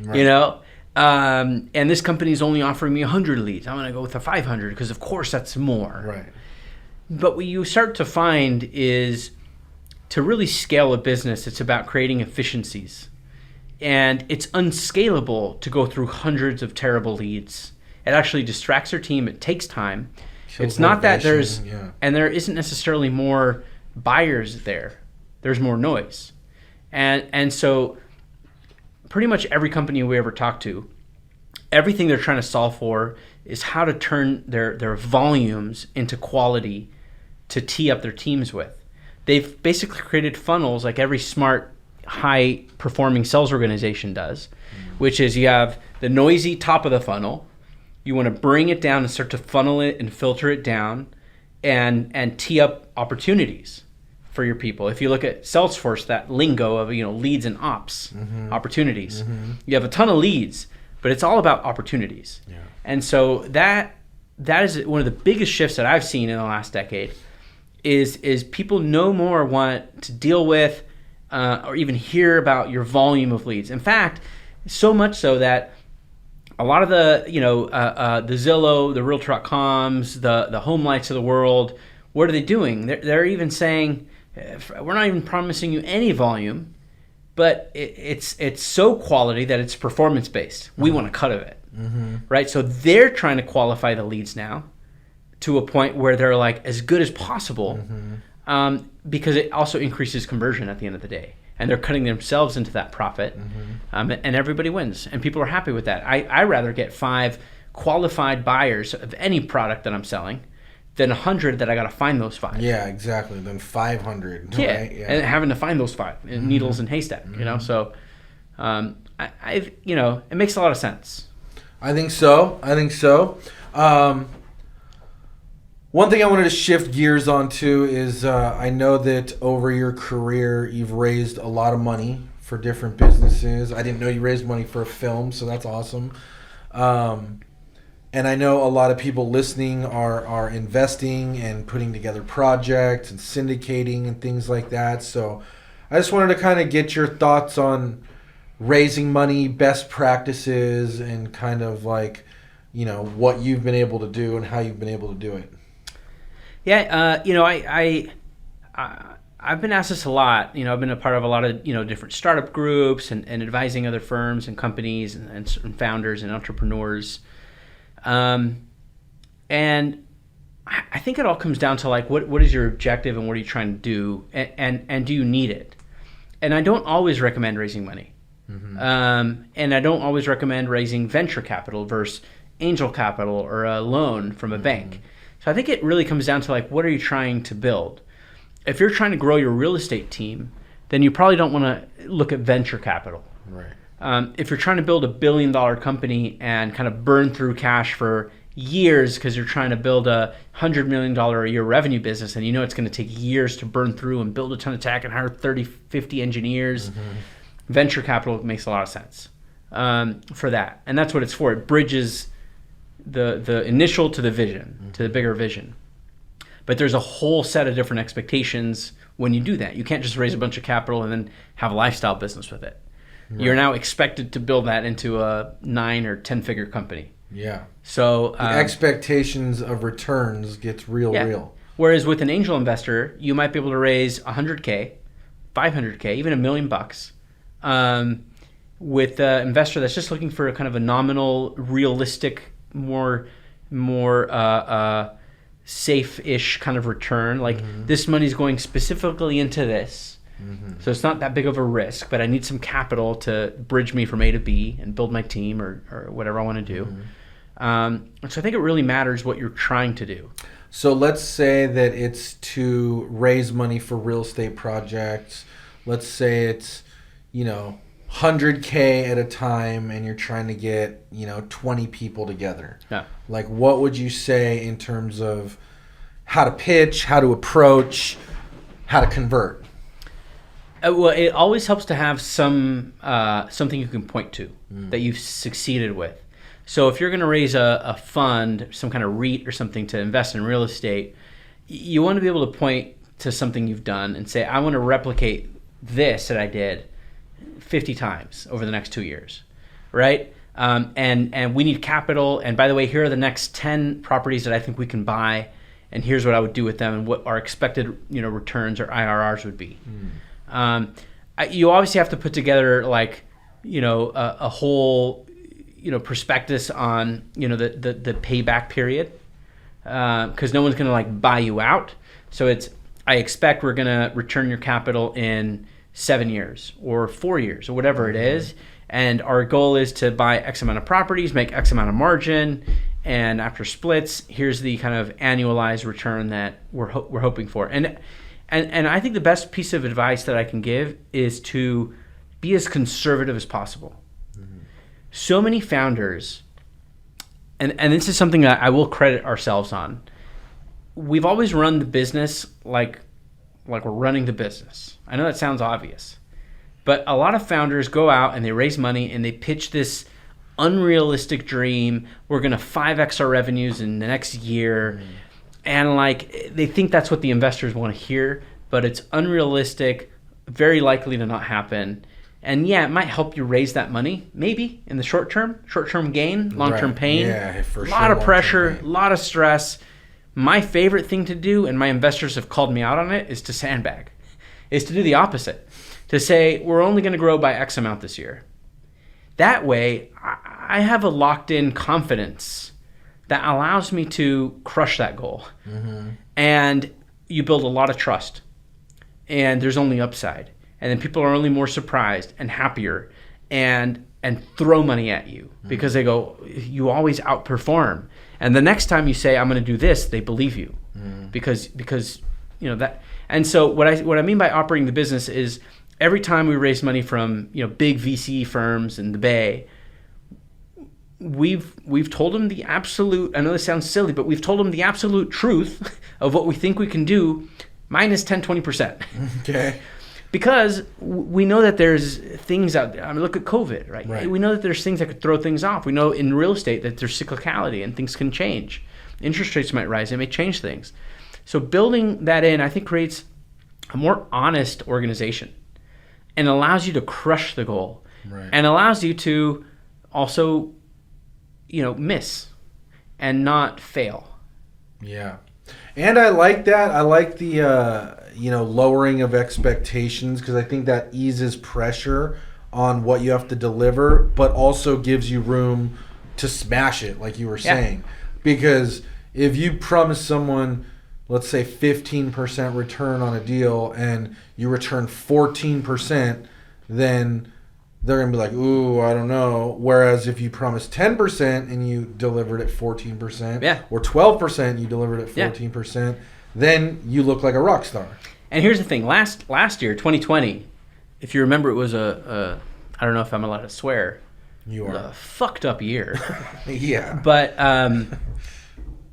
Right. And this company is only offering me 100 leads. I'm going to go with the 500 because, of course, that's more. Right. But what you start to find is to really scale a business, it's about creating efficiencies. And it's unscalable to go through hundreds of terrible leads. It actually distracts your team. It takes time. It's not that and there isn't necessarily more buyers there. There's more noise. And so pretty much every company we ever talk to, everything they're trying to solve for is how to turn their volumes into quality to tee up their teams with. They've basically created funnels like every smart, high-performing sales organization does, which is you have the noisy top of the funnel. You want to bring it down and start to funnel it and filter it down and tee up opportunities for your people. If you look at Salesforce, that lingo of leads and ops, opportunities. You have a ton of leads, but it's all about opportunities. Yeah. And so that is one of the biggest shifts that I've seen in the last decade is people no more want to deal with or even hear about your volume of leads. In fact, so much so that a lot of the the Zillow, the Realtor.coms, the Home Lights of the world, what are they doing? They're even saying, we're not even promising you any volume, but it's so quality that it's performance based. We want a cut of it, right? So they're trying to qualify the leads now to a point where they're like as good as possible, because it also increases conversion at the end of the day. and they're cutting themselves into that profit, and everybody wins, and people are happy with that. I rather get 5 qualified buyers of any product that I'm selling than 100 that I got to find those 5. Yeah, exactly. Than 500. Yeah, right? Yeah. and having to find those 5 needles in haystack. So it makes a lot of sense. I think so. One thing I wanted to shift gears onto is I know that over your career you've raised a lot of money for different businesses. I didn't know you raised money for a film, so that's awesome. And I know a lot of people listening are investing and putting together projects and syndicating and things like that. So I just wanted to kind of get your thoughts on raising money, best practices, and kind of like, what you've been able to do and how you've been able to do it. Yeah, I've been asked this a lot. I've been a part of a lot of different startup groups and advising other firms and companies and founders and entrepreneurs. And I think it all comes down to like what is your objective and what are you trying to do, and do you need it? And I don't always recommend raising money. And I don't always recommend raising venture capital versus angel capital or a loan from a bank. So I think it really comes down to like, what are you trying to build? If you're trying to grow your real estate team, then you probably don't want to look at venture capital. Right. If you're trying to build $1 billion company and kind of burn through cash for years because you're trying to build a $100 million a year revenue business and it's going to take years to burn through and build a ton of tech and hire 30, 50 engineers, venture capital makes a lot of sense for that. And that's what it's for. It bridges the initial to the vision, to the bigger vision. But there's a whole set of different expectations when you do that. You can't just raise a bunch of capital and then have a lifestyle business with it. Right. You're now expected to build that into a 9 or 10 figure company. Yeah. So the expectations of returns gets real. Whereas with an angel investor, you might be able to raise $100K, $500K, even $1 million bucks. With an investor that's just looking for a kind of a nominal, realistic, more safe-ish kind of return. Like this money's going specifically into this. So it's not that big of a risk, but I need some capital to bridge me from A to B and build my team or whatever I want to do. So I think it really matters what you're trying to do. So let's say that it's to raise money for real estate projects. Let's say it's, $100K at a time and you're trying to get, 20 people together. Yeah. Like what would you say in terms of how to pitch, how to approach, how to convert? Well, it always helps to have something you can point to that you've succeeded with. So if you're going to raise a fund, some kind of REIT or something to invest in real estate, you want to be able to point to something you've done and say, I want to replicate this that I did 50 times over the next 2 years, right? And we need capital. And by the way, here are the next 10 properties that I think we can buy, and here's what I would do with them and what our expected returns or IRRs would be. You obviously have to put together like a whole prospectus on the payback period, because no one's gonna like buy you out. So I expect we're gonna return your capital in 7 years or 4 years or whatever it is, and our goal is to buy X amount of properties, make X amount of margin, and after splits, here's the kind of annualized return that we're hoping for. And I think the best piece of advice that I can give is to be as conservative as possible. So many founders, and this is something that I will credit ourselves on, we've always run the business like we're running the business. I know that sounds obvious, but a lot of founders go out and they raise money and they pitch this unrealistic dream. We're going to 5x our revenues in the next year. And like they think that's what the investors want to hear, but it's unrealistic, very likely to not happen. And yeah, it might help you raise that money, maybe in the short term gain, long-term pain. Yeah, for sure. A lot of pressure, a lot of stress. My favorite thing to do, and my investors have called me out on it, is to sandbag, is to do the opposite. To say, we're only going to grow by X amount this year. That way, I have a locked-in confidence that allows me to crush that goal. And you build a lot of trust. And there's only upside. and then people are only more surprised and happier and throw money at you because they go, you always outperform. And the next time you say, I'm going to do this, they believe you because that. And so what I mean by operating the business is every time we raise money from big VC firms in the Bay, we've told them the absolute. I know this sounds silly, but we've told them the absolute truth of what we think we can do, minus 10-20%. Okay. Because we know that there's things out there. I mean, look at COVID, right? We know that there's things that could throw things off. We know in real estate that there's cyclicality and things can change. Interest rates might rise. It may change things. So building that in, I think, creates a more honest organization and allows you to crush the goal and allows you to also, miss and not fail. Yeah. And I like that. I like the, lowering of expectations because I think that eases pressure on what you have to deliver, but also gives you room to smash it, like you were saying. Because if you promise someone, let's say 15% return on a deal and you return 14%, then they're going to be like, ooh, I don't know. Whereas if you promise 10% and you delivered at 14%, or 12% you delivered at 14%, then you look like a rock star. And here's the thing. Last year, 2020, if you remember, it was I don't know if I'm allowed to swear. You are. A fucked up year. Yeah. But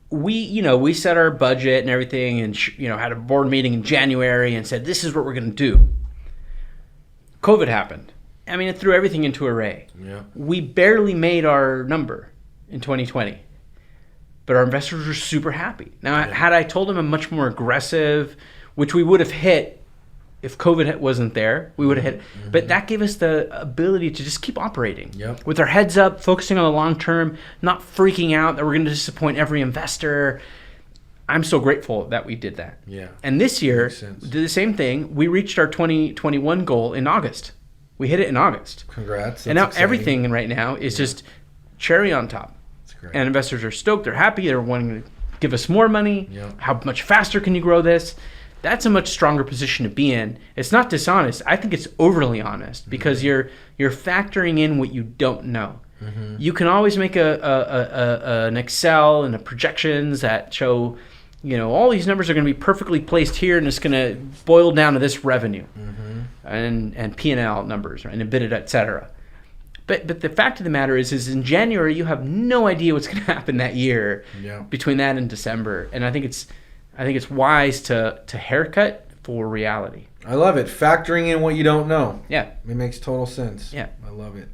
we set our budget and everything and, had a board meeting in January and said, this is what we're going to do. COVID happened. I mean, it threw everything into array. Yeah. We barely made our number in 2020, but our investors were super happy. Now, had I told them a much more aggressive, which we would have hit if COVID wasn't there, we would have hit. But that gave us the ability to just keep operating with our heads up, focusing on the long term, not freaking out that we're going to disappoint every investor. I'm so grateful that we did that. Yeah. And this year, did the same thing. We reached our 2021 goal in August. We hit it in August. Congrats. And now everything right now is just cherry on top. That's great. And investors are stoked. They're happy. They're wanting to give us more money. How much faster can you grow this? That's a much stronger position to be in. It's not dishonest. I think it's overly honest because you're factoring in what you don't know. You can always make an Excel and a projections that show, all these numbers are going to be perfectly placed here and it's going to boil down to this revenue and P&L numbers and EBITDA, et cetera. But the fact of the matter is in January, you have no idea what's going to happen that year between that and December. And I think it's wise to haircut for reality. I love it. Factoring in what you don't know. Yeah. It makes total sense. Yeah. I love it.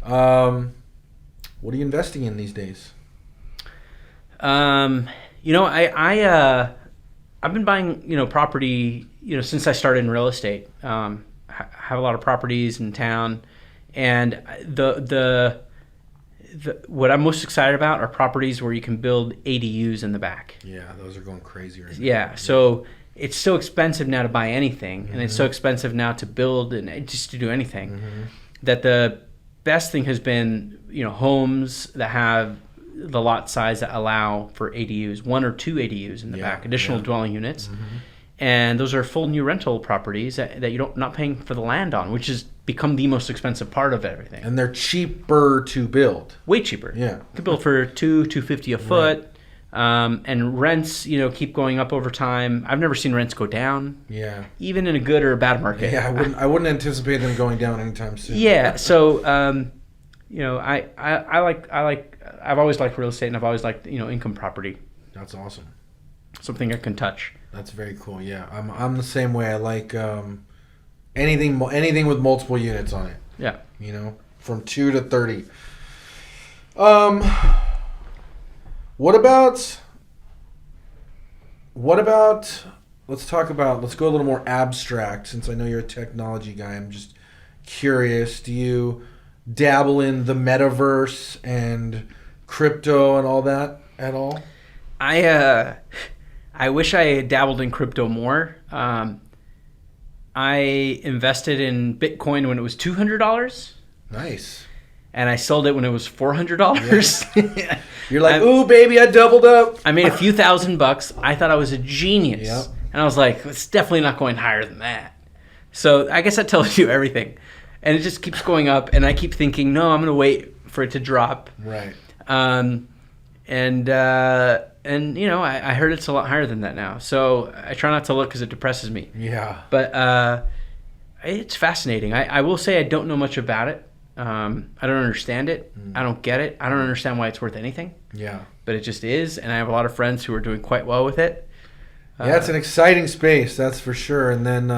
What are you investing in these days? I've been buying, property, since I started in real estate. I have a lot of properties in town, and the what I'm most excited about are properties where you can build ADUs in the back. Yeah, those are going crazy right now. Yeah, so it's so expensive now to buy anything, and it's so expensive now to build and just to do anything, that the best thing has been, homes that have the lot size that allow for ADUs, 1 or 2 ADUs in the back, additional dwelling units. And those are full new rental properties that you're not paying for the land on, which has become the most expensive part of everything. And they're cheaper to build. Way cheaper. Yeah. You can build for $250 a foot. And rents, keep going up over time. I've never seen rents go down. Yeah. Even in a good or a bad market. Yeah, I wouldn't anticipate them going down anytime soon. Yeah. So, I've always liked real estate, and I've always liked, income property. That's awesome. Something I can touch. That's very cool. Yeah, I'm the same way. I like anything with multiple units on it. Yeah. From 2 to 30. What about? Let's go a little more abstract. Since I know you're a technology guy, I'm just curious. Do you dabble in the Metaverse and crypto and all that at all? I wish I had dabbled in crypto more. I invested in Bitcoin when it was $200. Nice. And I sold it when it was $400. Yeah. You're like, ooh, baby, I doubled up. I made a few $1,000. I thought I was a genius. Yep. And I was like, it's definitely not going higher than that. So I guess that tells you everything. And it just keeps going up, and I keep thinking, no, I'm going to wait for it to drop. Right. And you know, I heard it's a lot higher than that now. So I try not to look because it depresses me. Yeah. But it's fascinating. I will say I don't know much about it. I don't understand it. I don't get it. I don't understand why it's worth anything. Yeah. But it just is, and I have a lot of friends who are doing quite well with it. Yeah, it's an exciting space, that's for sure. And then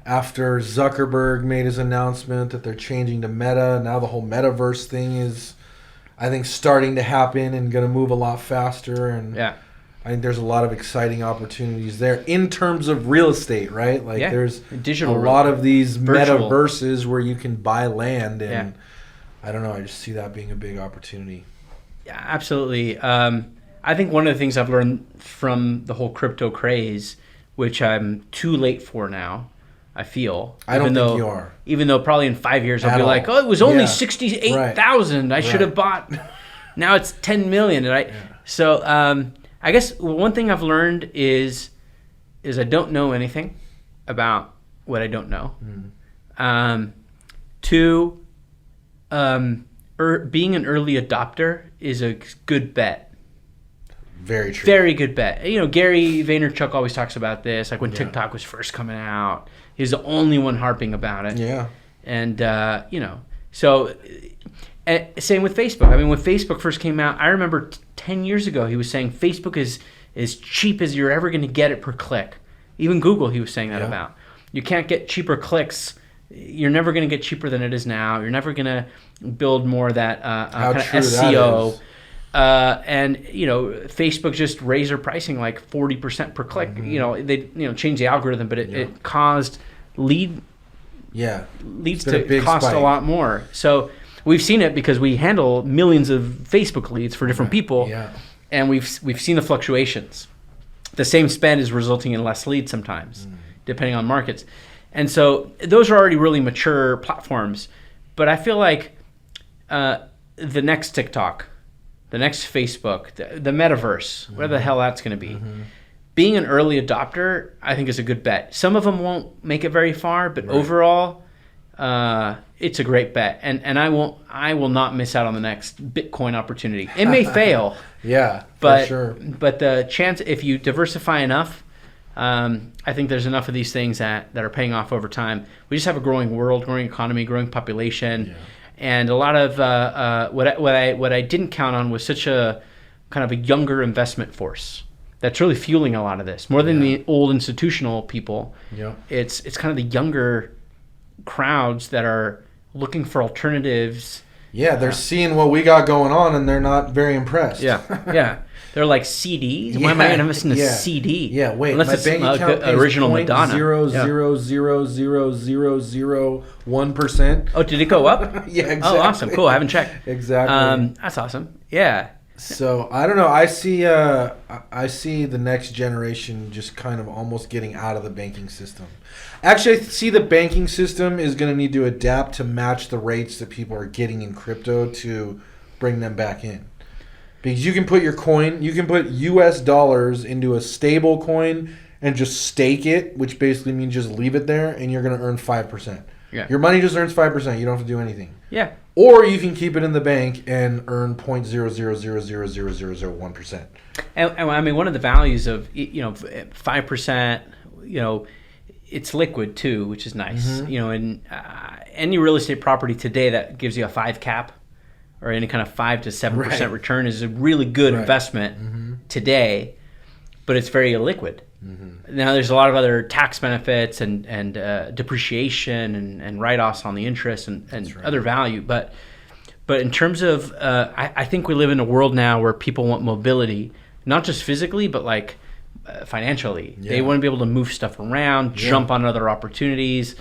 after Zuckerberg made his announcement that they're changing to Meta, now the whole Metaverse thing is, I think, starting to happen and going to move a lot faster. And Yeah. I think there's a lot of exciting opportunities there in terms of real estate, right? Like there's digital a lot of these virtual metaverses where you can buy land, and I don't know, I just see that being a big opportunity. Yeah, absolutely. I think one of the things I've learned from the whole crypto craze, which I'm too late for now, I feel. I don't think you are. Even though probably in 5 years I'll At be all. like, oh, it was only Yeah. 68,000. I should have bought. Now it's 10 million. Right? Yeah. So I guess one thing I've learned is I don't know anything about what I don't know. Two, being an early adopter is a good bet. Very true. Very good bet. You know, Gary Vaynerchuk always talks about this. Like when TikTok was first coming out, he's the only one harping about it. Yeah. And, you know, so same with Facebook. I mean, when Facebook first came out, I remember 10 years ago, he was saying Facebook is as cheap as you're ever going to get it per click. Even Google, he was saying that about. You can't get cheaper clicks. You're never going to get cheaper than it is now. You're never going to build more of that kind of SEO. And you know, Facebook just raised their pricing like 40% per click. You know, they changed the algorithm, but it caused leads to cost a lot more. So we've seen it because we handle millions of Facebook leads for different people, and we've seen the fluctuations. The same spend is resulting in less leads sometimes, depending on markets. And so those are already really mature platforms. But I feel like the next TikTok, the next Facebook, the Metaverse, whatever the hell that's going to be, being an early adopter, I think is a good bet. Some of them won't make it very far, but overall, it's a great bet. And I will not miss out on the next Bitcoin opportunity. It may fail. For sure. But the chance, if you diversify enough, I think there's enough of these things that are paying off over time. We just have a growing world, growing economy, growing population. And a lot of what I didn't count on was such a kind of a younger investment force that's really fueling a lot of this, more than the old institutional people. It's kind of the younger crowds that are looking for alternatives. They're seeing what we got going on, and they're not very impressed. They're like CDs. Why am I going to listen to CD? Wait, unless my it's bank account pays original Madonna. 0.0000001%. Oh, did it go up? Exactly. Oh, awesome, cool. I haven't checked. Exactly. That's awesome. Yeah. So I don't know. I see the next generation just kind of almost getting out of the banking system. Actually, I see the banking system is going to need to adapt to match the rates that people are getting in crypto to bring them back in. Because you can put your coin, you can put US dollars into a stable coin and just stake it, which basically means just leave it there, and you're going to earn 5%. Your money just earns 5%. You don't have to do anything. Or you can keep it in the bank and earn 0.000000001%. And I mean, one of the values of 5%, it's liquid too, which is nice. And any real estate property today that gives you a 5 cap or any kind of 5 to 7% return is a really good investment today, but it's very illiquid. Now there's a lot of other tax benefits and depreciation and write-offs on the interest and other value, but in terms of I think we live in a world now where people want mobility, not just physically but like financially. They want to be able to move stuff around, jump on other opportunities.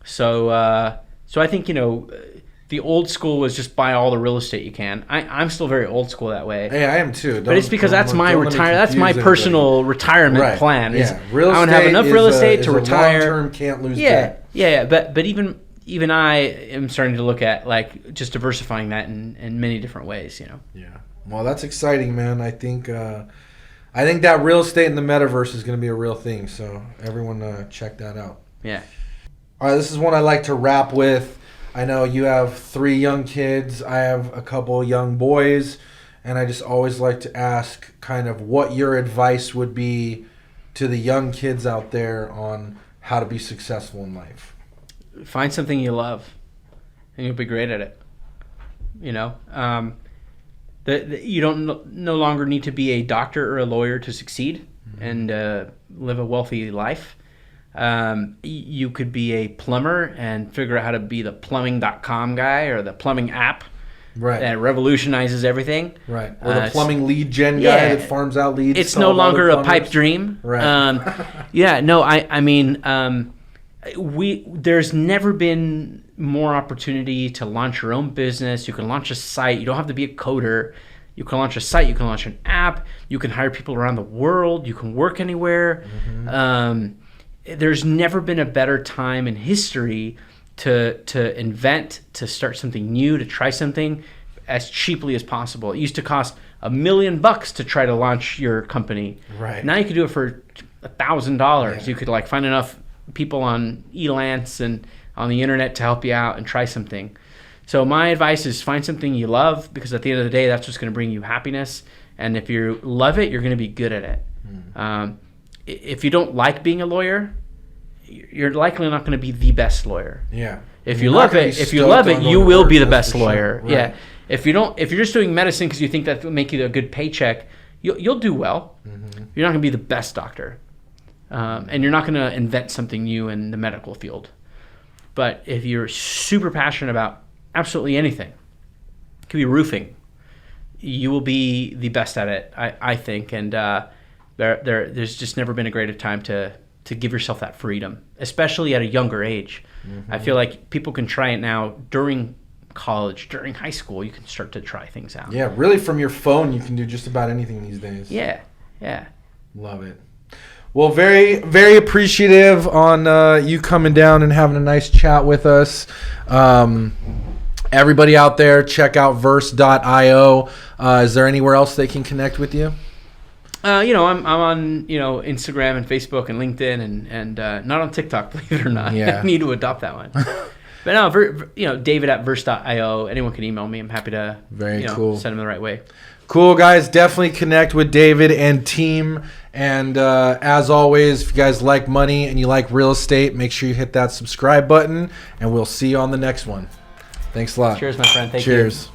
So I think the old school was just buy all the real estate you can. I'm still very old school that way. Hey, I am too. But it's because that's my personal retirement plan. Real estate I want to have enough real estate to retire. Long-term, can't lose that. But even I am starting to look at like just diversifying that in many different ways. Well, that's exciting, man. I think that real estate in the metaverse is going to be a real thing. So everyone check that out. All right, this is one I like to wrap with. I know you have 3 young kids. I have a couple young boys. And I just always like to ask kind of what your advice would be to the young kids out there on how to be successful in life. Find something you love, and you'll be great at it. You know, you don't no longer need to be a doctor or a lawyer to succeed and live a wealthy life. You could be a plumber and figure out how to be the plumbing.com guy or the plumbing app that revolutionizes everything. Right. Or the plumbing lead gen guy that farms out leads. It's no longer a pipe dream. Right. I mean, there's never been more opportunity to launch your own business. You can launch a site. You don't have to be a coder. You can launch a site. You can launch an app. You can hire people around the world. You can work anywhere. There's never been a better time in history to invent, to start something new, to try something as cheaply as possible. It used to cost $1 million to try to launch your company. Right. Now you could do it for $1,000. Yeah. You could find enough people on Elance and on the internet to help you out and try something. So my advice is find something you love, because at the end of the day, that's what's going to bring you happiness. And if you love it, you're going to be good at it. If you don't like being a lawyer, you're likely not going to be the best lawyer. Yeah. If you love it, you will be the best lawyer. Right. Yeah. If you're just doing medicine because you think that will make you a good paycheck, you'll do well. You're not going to be the best doctor, and you're not going to invent something new in the medical field. But if you're super passionate about absolutely anything, it could be roofing, you will be the best at it, I think. And there's just never been a greater time to give yourself that freedom, especially at a younger age. I feel like people can try it now during college, during high school. You can start to try things out. Yeah, really from your phone, you can do just about anything these days. Yeah. Love it. Well, very, very appreciative on you coming down and having a nice chat with us. Everybody out there, check out verse.io. Is there anywhere else they can connect with you? I'm on Instagram and Facebook and LinkedIn and not on TikTok, believe it or not. Yeah. I need to adopt that one. But no, David at verse.io. Anyone can email me. I'm happy to cool. send them the right way. Cool, guys. Definitely connect with David and team. And as always, if you guys like money and you like real estate, make sure you hit that subscribe button, and we'll see you on the next one. Thanks a lot. Cheers, my friend. Thank you. Cheers.